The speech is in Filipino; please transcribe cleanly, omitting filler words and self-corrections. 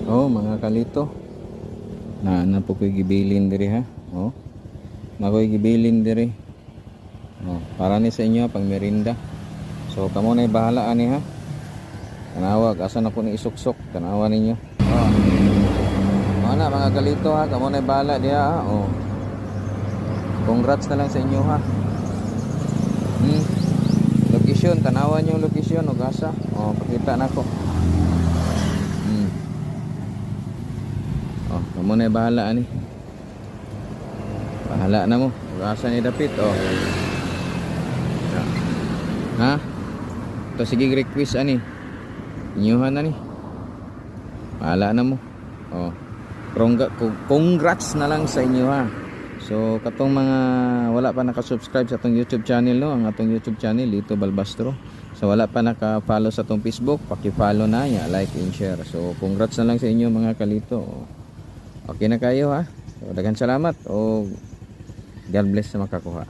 Oh, mga kalito. Na po ko'y gibilin diri ha. Oh. Na ko'y gibilin diri. Oh, para ni sa inyo pang merinda. So kamo na bahala ani ha. Tanawag asa na ko ni isuksok, tanawa ninyo. Oh. Mana mga kalito ha, kamo na bahala diha ha. Oh. Congrats na lang sa inyo ha. Location, tanawan yung location og asa. Oh, pakita nako. Oh, kamo na bahala ani. Bahala na mo. Asa ni dapit oh. Ha? To sige request ani. Inyuhan na ni. Bahala na mo. Oh. Congrats na lang sa inyo ha. So katong mga wala pa naka-subscribe sa atong YouTube channel no, ang atong YouTube channel Lito Balbastro. So wala pa naka-follow sa atong Facebook, paki-follow na ya, like and share. So congrats na lang sa inyo mga kalito. Okay na kayo ha. So daghang salamat o God bless sa makakuha.